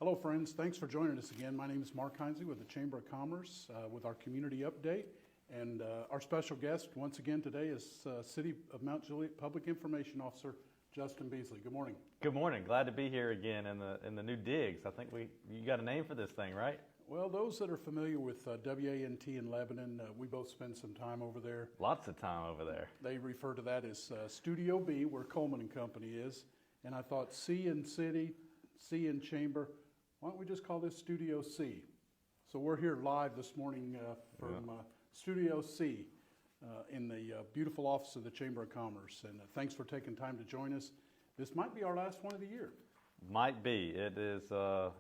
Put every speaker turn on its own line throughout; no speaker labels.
Hello, friends. Thanks for joining us again. My name is Mark Heinze with the Chamber of Commerce with our community update. And our special guest once again today is City of Mount Juliet Public Information Officer Justin Beasley. Good morning.
Good morning. Glad to be here again in the new digs. I think you got a name for this thing, right?
Well, those that are familiar with WANT in Lebanon, we both spend some time over there.
Lots of time over there.
They refer to that as Studio B, where Coleman and Company is. And I thought C in City, C in Chamber. Why don't we just call this Studio C? So we're here live this morning from Studio C in the beautiful office of the Chamber of Commerce. And thanks for taking time to join us. This might be our last one of the year.
Might be. It is. I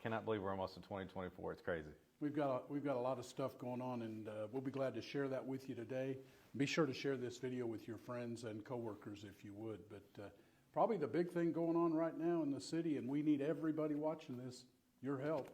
cannot believe we're almost in 2024. It's crazy.
We've got a lot of stuff going on, and we'll be glad to share that with you today. Be sure to share this video with your friends and coworkers if you would. But probably the big thing going on right now in the city, and we need everybody watching this, your help,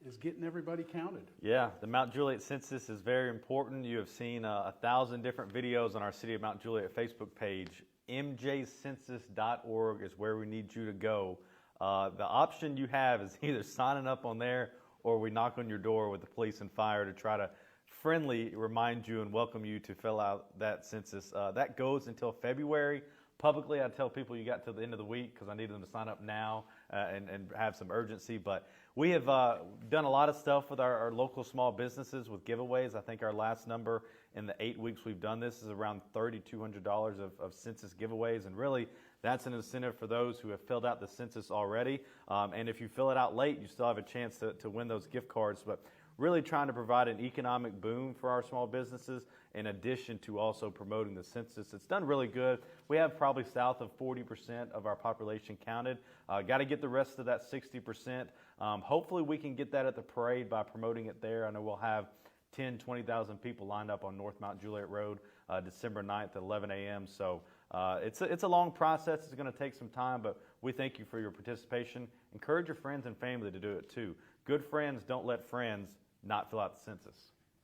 is getting everybody counted.
Yeah, the Mount Juliet Census is very important. You have seen 1,000 different videos on our City of Mount Juliet Facebook page. mjcensus.org is where we need you to go. The option you have is either signing up on there or we knock on your door with the police and fire to try to friendly remind you and welcome you to fill out that census. That goes until February. Publicly, I tell people you got till the end of the week because I need them to sign up now and have some urgency. But we have done a lot of stuff with our local small businesses with giveaways. I think our last number in the 8 weeks we've done this is around $3,200 of census giveaways. And really, that's an incentive for those who have filled out the census already. And if you fill it out late, you still have a chance to win those gift cards. But really trying to provide an economic boom for our small businesses in addition to also promoting the census. It's done really good. We have probably south of 40% of our population counted. Got to get the rest of that 60%. Hopefully we can get that at the parade by promoting it there. I know we'll have 10, 20,000 people lined up on North Mount Juliet Road December 9th at 11 a.m. So it's a long process. It's going to take some time, but we thank you for your participation. Encourage your friends and family to do it too. Good friends don't let friends not fill out the census.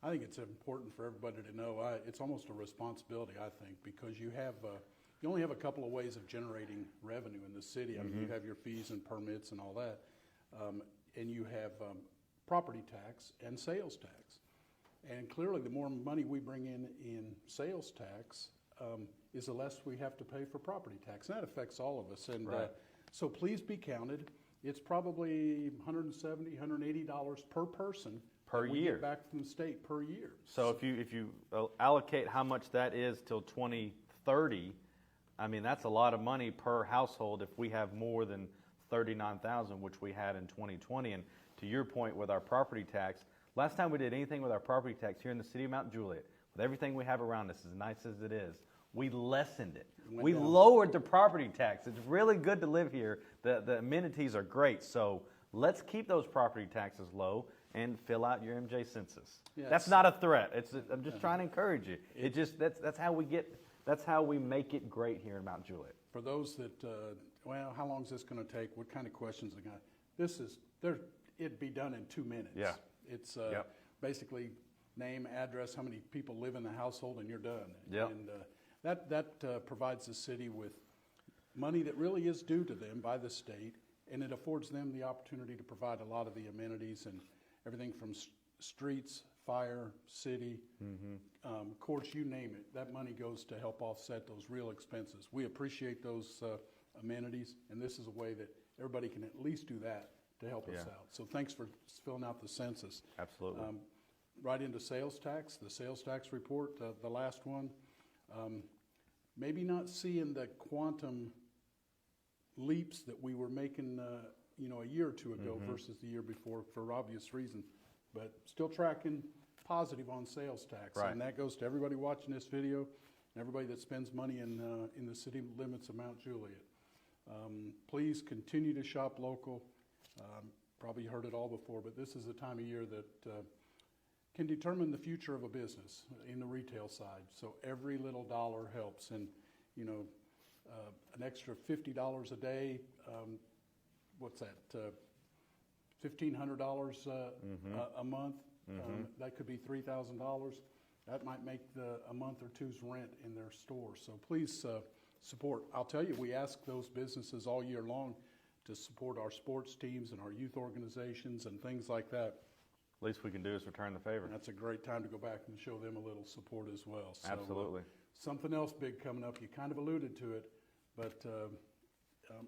I think it's important for everybody to know. It's almost a responsibility, I think, because you only have a couple of ways of generating revenue in the city. I mean, you have your fees and permits and all that, and you have property tax and sales tax. And clearly, the more money we bring in sales tax, is the less we have to pay for property tax. And that affects all of us. And
right.
So please be counted. It's probably $170, $180 per person
per
we
year
get back from the state per year.
So if you allocate how much that is till 2030, I mean that's a lot of money per household if we have more than 39,000, which we had in 2020. And to your point with our property tax, last time we did anything with our property tax here in the city of Mount Juliet, with everything we have around us, as nice as it is, we lessened it. We lowered the property tax. It's really good to live here. The amenities are great. So let's keep those property taxes low and fill out your MJ census. Yes. That's not a threat. I'm just trying to encourage you. That's how we make it great here in Mount Juliet.
For those that, how long is this going to take? What kind of questions are going to? It'd be done in 2 minutes.
Yeah.
It's basically name, address, how many people live in the household, and you're done.
Yep.
And that provides the city with money that really is due to them by the state, and it affords them the opportunity to provide a lot of the amenities and everything from streets, fire, city, courts, you name it. That money goes to help offset those real expenses. We appreciate those amenities, and this is a way that everybody can at least do that to help us out. So thanks for filling out the census.
Absolutely.
Right into sales tax, the sales tax report, the last one. Maybe not seeing the quantum leaps that we were making a year or two ago versus the year before for obvious reasons, but still tracking positive on sales tax.
Right.
And that goes to everybody watching this video and everybody that spends money in the city limits of Mount Juliet. Please continue to shop local. Probably heard it all before, but this is a time of year that can determine the future of a business in the retail side. So every little dollar helps. And, an extra $50 a day, what's that, $1,500 a month. That could be $3,000. That might make a month or two's rent in their store. So please support. I'll tell you, we ask those businesses all year long to support our sports teams and our youth organizations and things like that.
Least we can do is return the favor.
And that's a great time to go back and show them a little support as well. So,
Absolutely.
Something else big coming up. You kind of alluded to it, but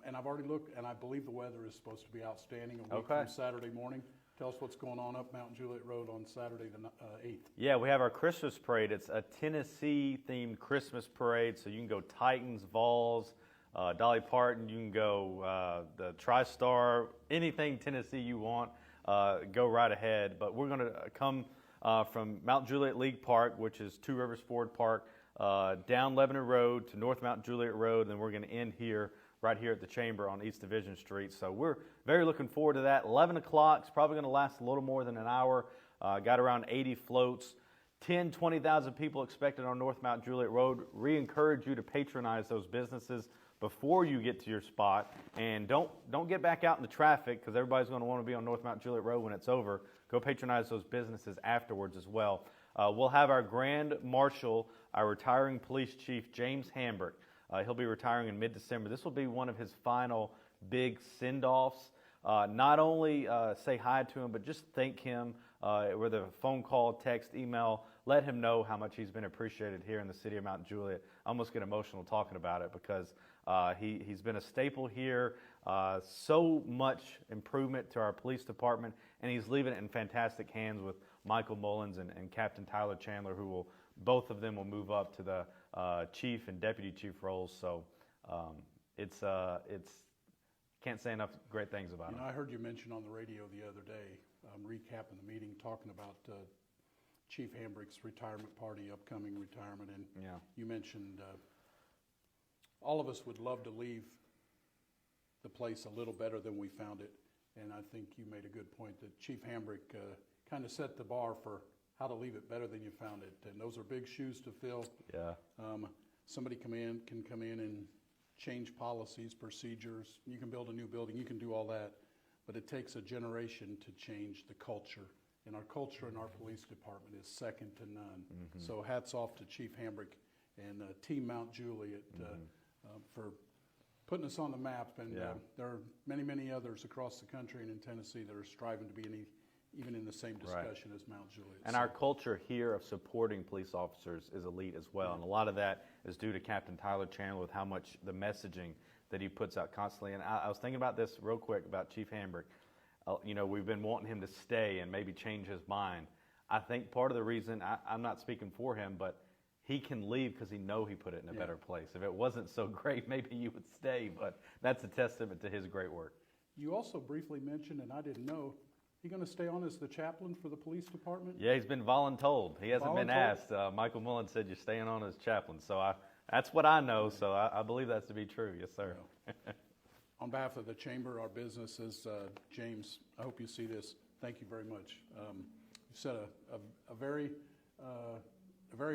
and I've already looked, and I believe the weather is supposed to be outstanding a week
Okay.
from Saturday morning. Tell us what's going on up Mountain Juliet Road on Saturday the 8th.
Yeah, we have our Christmas parade. It's a Tennessee-themed Christmas parade, so you can go Titans, Vols, Dolly Parton. You can go the TriStar, anything Tennessee you want. Go right ahead. But we're going to come from Mount Juliet League Park, which is Two Rivers Ford Park, down Lebanon Road to North Mount Juliet Road, and then we're going to end here, right here at the Chamber on East Division Street. So we're very looking forward to that. 11 o'clock is probably going to last a little more than an hour. Got around 80 floats. 20,000 people expected on North Mount Juliet Road. We encourage you to patronize those businesses before you get to your spot, and don't get back out in the traffic, because everybody's going to want to be on North Mount Juliet Road when it's over. Go patronize those businesses afterwards as well. We'll have our Grand Marshal, our retiring police chief, James Hambrick. He'll be retiring in mid-December. This will be one of his final big send-offs. Not only say hi to him, but just thank him with a phone call, text, email. Let him know how much he's been appreciated here in the city of Mount Juliet. I almost get emotional talking about it, because he's been a staple here. So much improvement to our police department, and he's leaving it in fantastic hands with Michael Mullins and Captain Tyler Chandler, who both of them will move up to the chief and deputy chief roles. So it's can't say enough great things about him.
I heard you mention on the radio the other day, recapping the meeting, talking about Chief Hambrick's retirement party, upcoming retirement, and
Yeah.
you mentioned all of us would love to leave the place a little better than we found it, and I think you made a good point that Chief Hambrick kind of set the bar for how to leave it better than you found it, and those are big shoes to fill.
Yeah.
Somebody can come in and change policies, procedures. You can build a new building, you can do all that, but it takes a generation to change the culture. And our culture in our police department is second to none.
Mm-hmm.
So hats off to Chief Hambrick and Team Mount Juliet for putting us on the map. And
Yeah.
there are many, many others across the country and in Tennessee that are striving to be even in the same discussion as Mount Juliet.
And our culture here of supporting police officers is elite as well. And a lot of that is due to Captain Tyler Chandler, with how much the messaging that he puts out constantly. And I was thinking about this real quick about Chief Hambrick. We've been wanting him to stay and maybe change his mind. I think part of the reason, I'm not speaking for him, but he can leave because he put it in a better place. If it wasn't so great, maybe you would stay, but that's a testament to his great work.
You also briefly mentioned, and I didn't know, he going to stay on as the chaplain for the police department?
Yeah, he's been voluntold. He hasn't been asked. Michael Mullins said you're staying on as chaplain. So that's what I know, so I believe that's to be true. Yes, sir.
On behalf of the chamber, our businesses, James, I hope you see this. Thank you very much. You set a very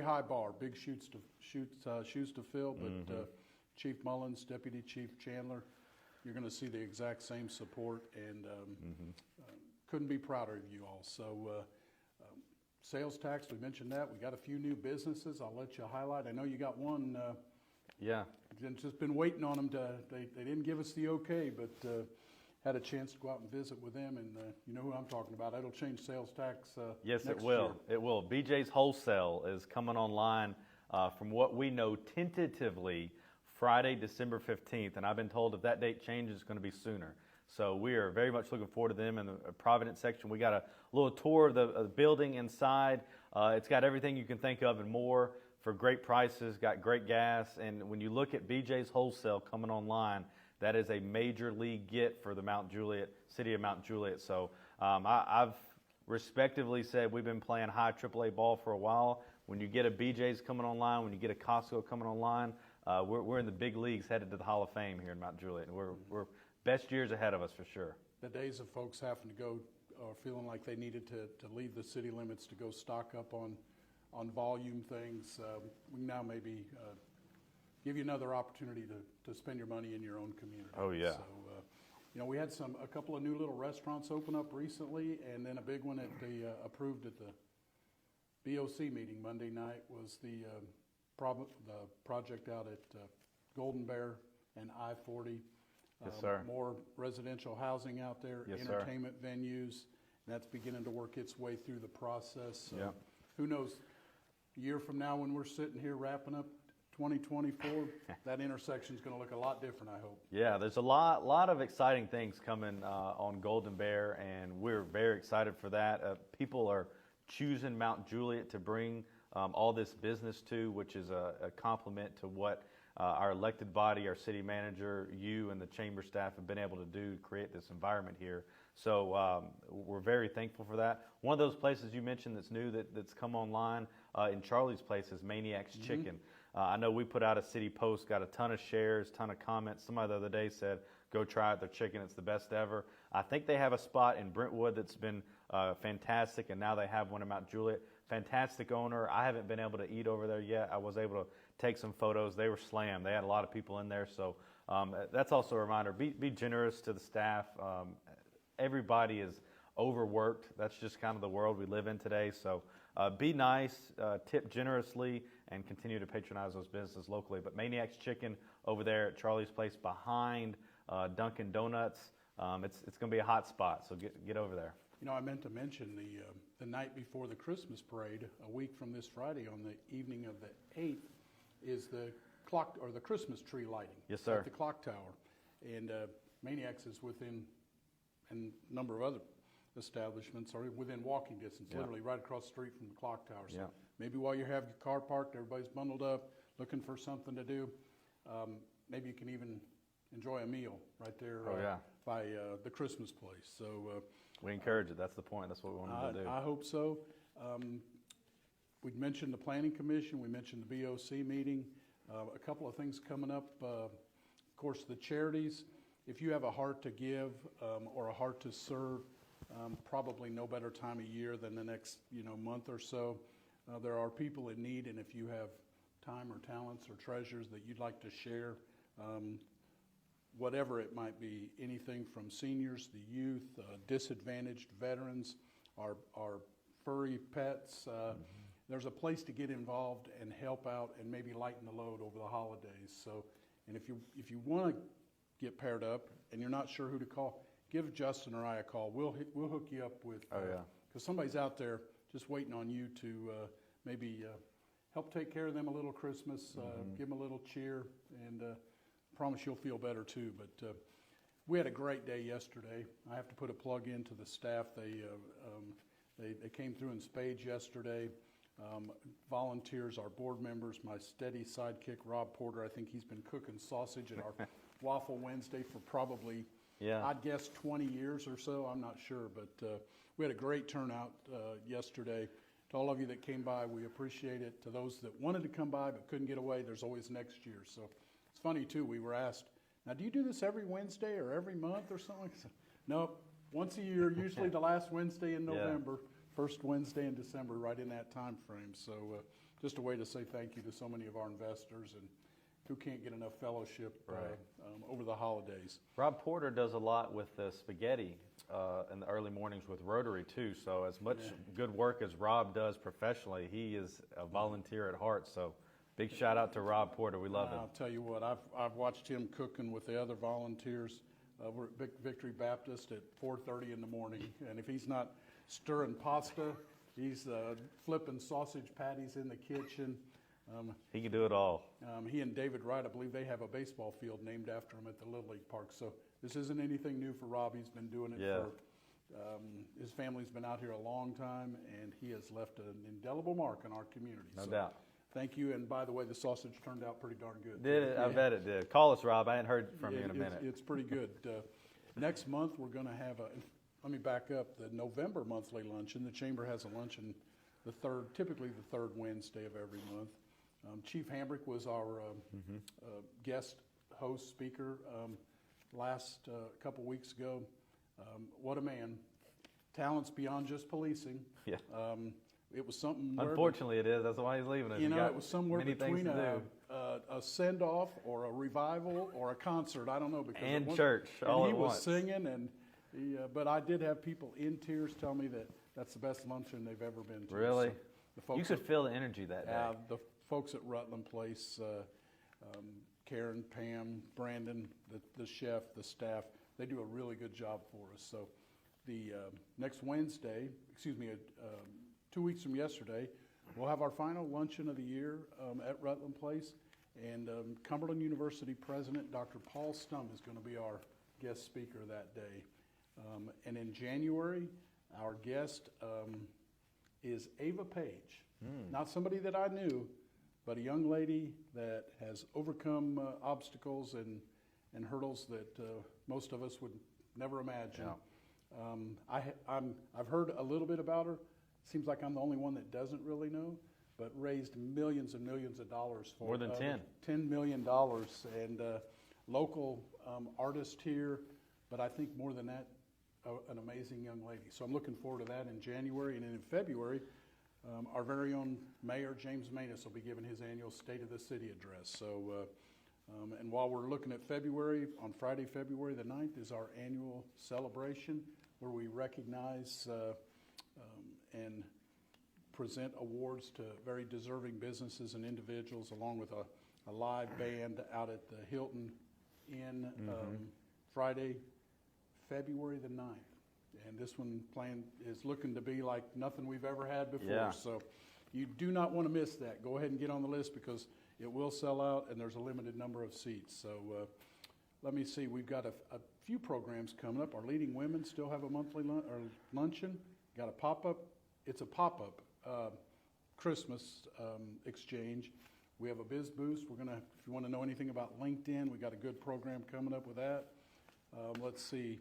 high bar, big shoes to fill. But Chief Mullins, Deputy Chief Chandler, you're going to see the exact same support, and couldn't be prouder of you all. So sales tax, we mentioned that. We got a few new businesses. I'll let you highlight. I know you got one.
Yeah.
Just been waiting on them they didn't give us the okay, but had a chance to go out and visit with them, and you know who I'm talking about. That'll change sales tax
Yes,
next
it will.
year.
It will. BJ's Wholesale is coming online, from what we know, tentatively Friday, December 15th, and I've been told if that date changes, it's going to be sooner. So we are very much looking forward to them in the Providence section. We got a little tour of the building inside. It's got everything you can think of and more for great prices, got great gas. And when you look at BJ's Wholesale coming online, that is a major league get for the city of Mount Juliet. So I've respectively said we've been playing high AAA ball for a while. When you get a BJ's coming online, when you get a Costco coming online, we're in the big leagues headed to the Hall of Fame here in Mount Juliet. And we're best years ahead of us for sure.
The days of folks having to go or feeling like they needed to leave the city limits to go stock up on volume things, we now maybe give you another opportunity to spend your money in your own community.
Oh, yeah.
So, we had a couple of new little restaurants open up recently, and then a big one approved at the BOC meeting Monday night was the project out at Golden Bear and I-40.
Yes, sir.
More residential housing out there,
Yes, sir.
entertainment venues. And that's beginning to work its way through the process. So
Yeah.
who knows, a year from now when we're sitting here wrapping up 2024, that intersection's going to look a lot different, I hope.
Yeah, there's a lot of exciting things coming on Golden Bear, and we're very excited for that. People are choosing Mount Juliet to bring all this business to, which is a compliment to what our elected body, our city manager, you and the chamber staff have been able to do to create this environment here. So we're very thankful for that. One of those places you mentioned that's new that's come online in Charlie's place is Maniac's Chicken. I know we put out a city post, got a ton of shares, ton of comments. Somebody the other day said, go try it, their chicken, it's the best ever. I think they have a spot in Brentwood that's been fantastic, and now they have one in Mount Juliet. Fantastic owner. I haven't been able to eat over there yet. I was able to take some photos. They were slammed. They had a lot of people in there. So that's also a reminder. Be generous to the staff. Everybody is overworked. That's just kind of the world we live in today. So be nice, tip generously, and continue to patronize those businesses locally. But Maniac's Chicken over there at Charlie's Place behind Dunkin' Donuts, it's going to be a hot spot. So get over there.
You know, I meant to mention the night before the Christmas parade, a week from this Friday, on the evening of the 8th, is the clock or the Christmas tree lighting.
Yes, sir.
At the clock tower, and Maniacs is within, and a number of other establishments are within walking distance, literally right across the street from the clock tower. So maybe while you have your car parked, everybody's bundled up, looking for something to do. Maybe you can even enjoy a meal right there by the Christmas place. So.
We encourage it. That's the point. That's what we wanted to do.
I hope so. We mentioned the Planning Commission. We mentioned the BOC meeting. A couple of things coming up. Of course, the charities. If you have a heart to give or a heart to serve, probably no better time of year than the next month or so. There are people in need, and if you have time or talents or treasures that you'd like to share, whatever it might be, anything from seniors, the youth, disadvantaged veterans, our furry pets. There's a place to get involved and help out and maybe lighten the load over the holidays. So, and if you want to get paired up and you're not sure who to call, give Justin or I a call. We'll hook you up with. Because somebody's out there just waiting on you to maybe help take care of them a little Christmas, give them a little cheer, and promise you'll feel better too. But we had a great day yesterday. I have to put a plug into the staff. They came through in spades yesterday. Volunteers, our board members, my steady sidekick Rob Porter. I think he's been cooking sausage at our Waffle Wednesday for probably, I'd guess 20 years or so. I'm not sure, but we had a great turnout yesterday. To all of you that came by, we appreciate it. To those that wanted to come by but couldn't get away, there's always next year. So it's funny too, we were asked, now do you do this every Wednesday or every month or something? So, nope, once a year, usually the last Wednesday in November, first Wednesday in December, right in that time frame. So just a way to say thank you to so many of our investors and who can't get enough fellowship over the holidays.
Rob Porter does a lot with the spaghetti in the early mornings with Rotary too. So as much good work as Rob does professionally, he is a volunteer at heart. So big shout out to Rob Porter. We love him.
I'll tell you what, I've watched him cooking with the other volunteers. We're at Victory Baptist at 4:30 in the morning, and if he's not stirring pasta, he's flipping sausage patties in the kitchen.
He can do it all.
He and David Wright, I believe they have a baseball field named after him at the Little League Park. So this isn't anything new for Rob. He's been doing it for, his family's been out here a long time, and he has left an indelible mark on our community.
No doubt.
Thank you. And by the way, the sausage turned out pretty darn good.
Did it? I bet it did. Call us, Rob. I hadn't heard from you in a minute.
It's pretty good. Next month, we're going to have let me back up, the November monthly luncheon. The Chamber has a luncheon typically the third Wednesday of every month. Chief Hambrick was our guest host speaker last couple weeks ago. What a man. Talents beyond just policing.
Yeah.
It was something.
Unfortunately, it is. That's why he's leaving us.
It was somewhere between a send-off or a revival or a concert. I don't know.
And church all at once.
He was singing, and but I did have people in tears tell me that that's the best luncheon they've ever been to.
Really?
So the folks
you could feel the energy that day.
The folks at Rutland Place Karen, Pam, Brandon, the chef, the staff, they do a really good job for us. So the next Wednesday, 2 weeks from yesterday, we'll have our final luncheon of the year at Rutland Place. And Cumberland University President Dr. Paul Stump is going to be our guest speaker that day. And in January, our guest is Ava Page. Not somebody that I knew, but a young lady that has overcome obstacles and hurdles that most of us would never imagine.
Yeah.
I've heard a little bit about her. Seems like I'm the only one that doesn't really know, but raised millions and millions of dollars for
More than 10.
$10 million, and local artist here, but I think more than that, an amazing young lady. So I'm looking forward to that in January, and then in February, our very own Mayor James Maness will be giving his annual State of the City address. So, and while we're looking at February, on Friday, February the 9th is our annual celebration where we recognize and present awards to very deserving businesses and individuals, along with a live band out at the Hilton Inn Friday, February the 9th. And this one is looking to be like nothing we've ever had before.
Yeah.
So you do not want to miss that. Go ahead and get on the list because it will sell out and there's a limited number of seats. So let me see. We've got a few programs coming up. Our Leading Women still have a monthly luncheon. Got a pop-up. It's a pop-up Christmas exchange. We have a Biz Boost. We're gonna, if you want to know anything about LinkedIn, we got a good program coming up with that. Let's see.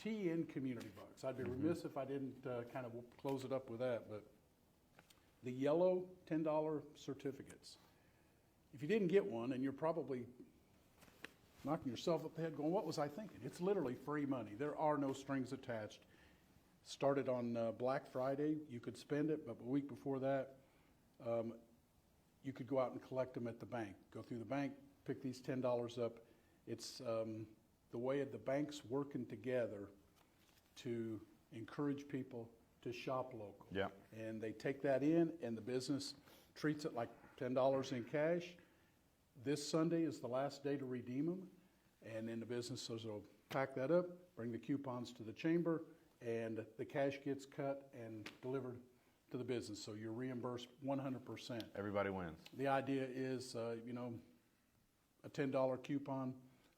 Tea in Community Bucks. I'd be remiss if I didn't kind of close it up with that, but the yellow $10 certificates. If you didn't get one, and you're probably knocking yourself up the head going, what was I thinking? It's literally free money. There are no strings attached. Started on Black Friday. You could spend it, but a week before that, you could go out and collect them at the bank. Go through the bank, pick these $10 up. It's the way of the banks working together to encourage people to shop local.
Yeah.
And they take that in, and the business treats it like $10 in cash. This Sunday is the last day to redeem them, and then the businesses will pack that up, bring the coupons to the chamber, and the cash gets cut and delivered to the business. So you're reimbursed 100%.
Everybody wins.
The idea is, a $10 coupon,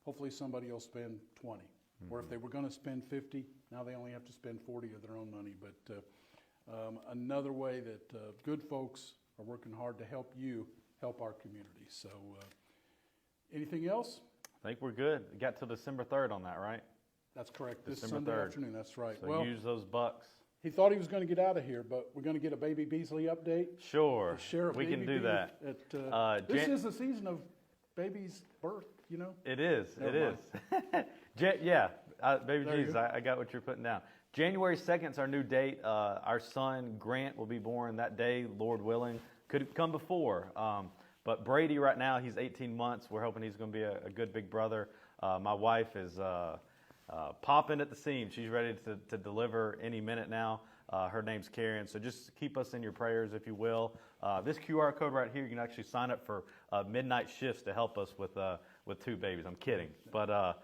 hopefully somebody will spend 20. Or if they were going to spend 50, now they only have to spend 40 of their own money. But another way that good folks are working hard to help you help our community. So anything else?
I think we're good. We got till December 3rd on that, right?
That's correct. This
December
Sunday
3rd.
afternoon, that's right.
So
Well,
use those bucks.
he thought he was going to get out of here, but we're going to get a Baby Beasley update.
Sure.
Sheriff
We can
Baby
do
Bee
that.
this is the season of baby's birth, you know?
It is. It
Never
is. Baby
There you
Jesus,
go.
I got what you're putting down. January 2nd is our new date. Our son, Grant, will be born that day, Lord willing. Could come before. But Brady right now, he's 18 months. We're hoping he's going to be a good big brother. My wife is popping at the seam. She's ready to deliver any minute now. Her name's Karen. So just keep us in your prayers, if you will. This QR code right here, you can actually sign up for midnight shifts to help us with two babies. I'm kidding. But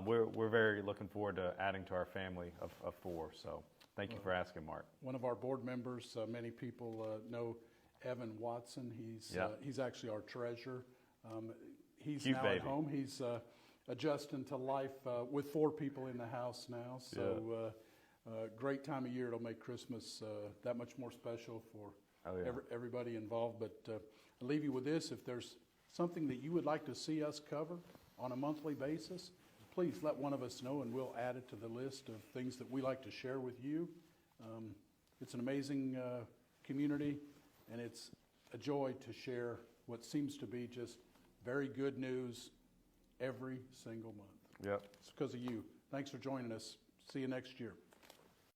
we're very looking forward to adding to our family of four. So thank you for asking, Mark.
One of our board members, many people know Evan Watson. He's actually our treasurer. He's
Cute
now
baby.
at home. He's adjusting to life with four people in the house now. So great time of year. It'll make Christmas that much more special for everybody involved. But I'll leave you with this. If there's something that you would like to see us cover on a monthly basis, please let one of us know, and we'll add it to the list of things that we like to share with you. It's an amazing community, and it's a joy to share what seems to be just very good news every single month.
Yep.
It's because of you. Thanks for joining us. See you next year.